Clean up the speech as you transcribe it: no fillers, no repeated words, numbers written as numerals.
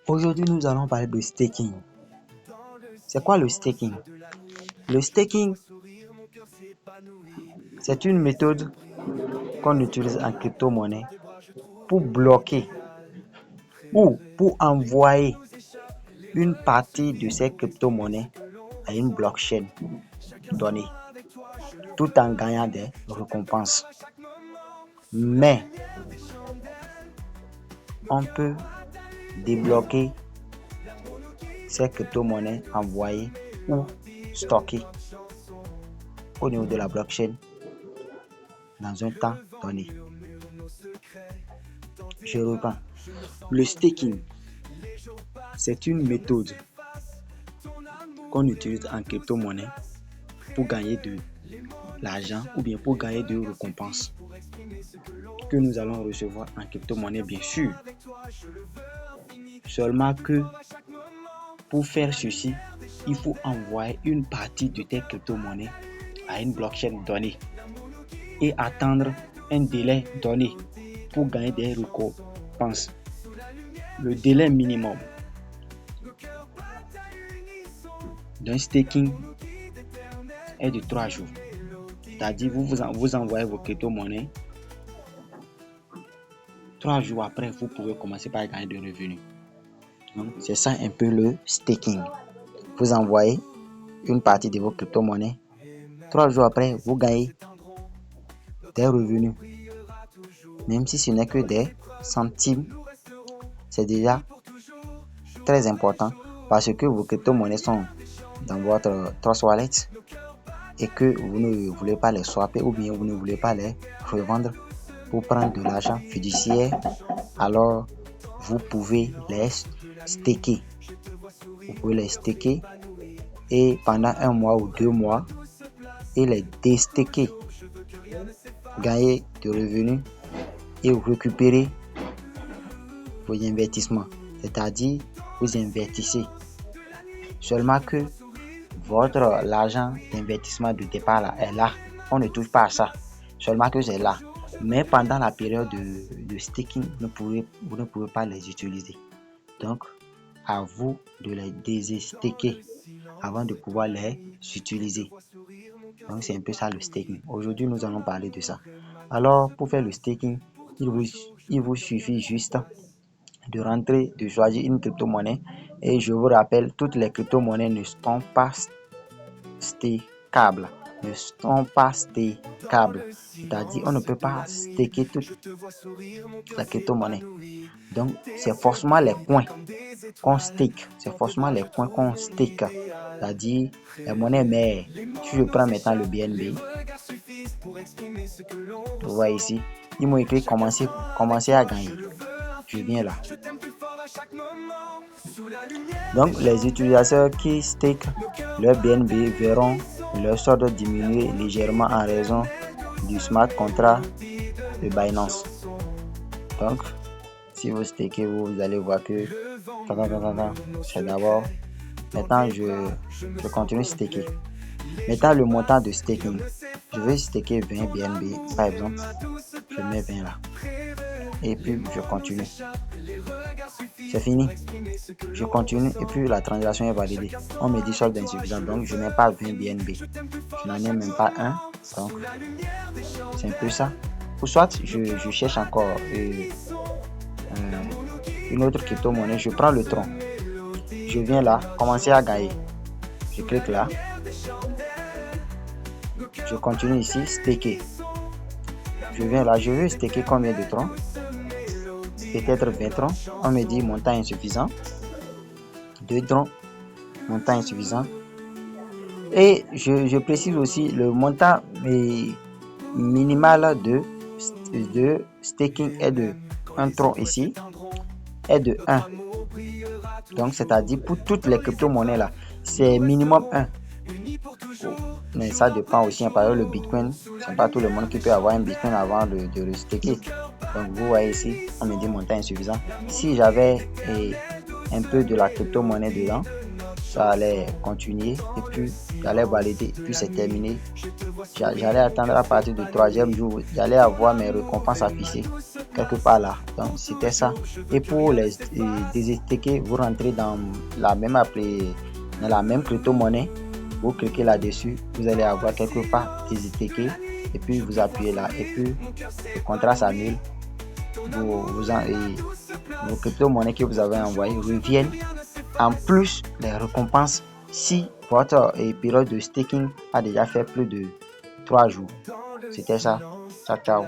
Aujourd'hui, nous allons parler de staking. C'est quoi le staking? Le staking, c'est une méthode qu'on utilise en crypto-monnaie pour bloquer ou pour envoyer une partie de ces crypto-monnaies à une blockchain donnée, tout en gagnant des récompenses. Mais on peut débloquer ces crypto-monnaies envoyées ou stockées au niveau de la blockchain dans un temps donné. Je reprends. Le staking, c'est une méthode qu'on utilise en crypto-monnaie pour gagner de l'argent ou bien pour gagner de récompenses que nous allons recevoir en crypto-monnaie, bien sûr. Seulement que pour faire ceci, il faut envoyer une partie de tes crypto-monnaies à une blockchain donnée et attendre un délai donné pour gagner des récompenses. Le délai minimum d'un staking est de 3 jours. C'est-à-dire vous envoyez vos crypto-monnaies. 3 jours après, vous pouvez commencer par gagner de revenus. Donc, c'est ça un peu le staking. Vous envoyez une partie de vos crypto-monnaies. 3 jours après, vous gagnez des revenus. Même si ce n'est que des centimes, c'est déjà très important parce que vos crypto-monnaies sont dans votre Trust Wallet et que vous ne voulez pas les swapper ou bien vous ne voulez pas les revendre pour prendre de l'argent fiduciaire, alors vous pouvez les staker. Vous pouvez les staker et pendant 1 mois ou 2 mois et les déstaker, gagner de revenus et récupérer vos investissements. C'est-à-dire, vous investissez. Seulement que l'argent d'investissement de départ là, est là. On ne touche pas à ça. Seulement que c'est là. Mais pendant la période de staking, vous ne pouvez pas les utiliser. Donc, à vous de les déstaker avant de pouvoir les utiliser. Donc, c'est un peu ça le staking. Aujourd'hui, nous allons parler de ça. Alors, pour faire le staking, il vous suffit juste de choisir une crypto-monnaie. Et je vous rappelle, toutes les crypto-monnaies ne sont pas stakables. C'est-à-dire, on ne peut pas staker toute la crypto-monnaie. Donc, c'est forcément les coins qu'on stake. C'est-à-dire, les monnaies mères. Si je prends maintenant le BNB, vous voyez ici, ils m'ont écrit commencer à gagner. Je viens là. Donc, les utilisateurs qui stake leur BNB verront leur solde diminuer légèrement en raison du smart contract de Binance. Donc, si vous stakez, vous allez voir que c'est d'abord. Maintenant, je continue staker. Maintenant, le montant de staking. Je vais staker 20 BNB, par exemple. Je mets 20 là. Et puis, je continue. C'est fini. Je continue et puis la transaction est validée. On me dit solde insuffisant, donc je n'ai pas 20 BNB. Je n'en ai même pas un. Donc, c'est un peu ça. Ou soit, je cherche encore une autre crypto-monnaie. Je prends le tronc. Je viens là, commencer à gagner. Je clique là. Je continue ici, staker. Je viens là, je veux staker combien de troncs? Peut-être 20 troncs. On me dit montant insuffisant. 2 troncs, montant insuffisant. Et je précise aussi le montant minimal de staking est de 1 tronc ici, est de 1. Donc, c'est-à-dire pour toutes les crypto-monnaies là, c'est minimum 1. Mais ça dépend aussi. Par exemple, le Bitcoin, c'est pas tout le monde qui peut avoir un Bitcoin avant de le staker. Donc, vous voyez ici, on me dit montant insuffisant. Si j'avais un peu de la crypto-monnaie dedans, ça allait continuer et puis j'allais valider et puis c'est terminé. J'allais attendre à partir du 3e jour, j'allais avoir mes récompenses affichées quelque part là. Donc c'était ça. Et pour les désestaker, vous rentrez dans la même crypto-monnaie, vous cliquez là-dessus, vous allez avoir quelque part désestaker et puis vous appuyez là et puis le contrat s'annule. Vos crypto-monnaies que vous avez envoyées reviennent. En plus, les récompenses si votre période de staking a déjà fait plus de 3 jours. C'était ça. Ciao, ciao.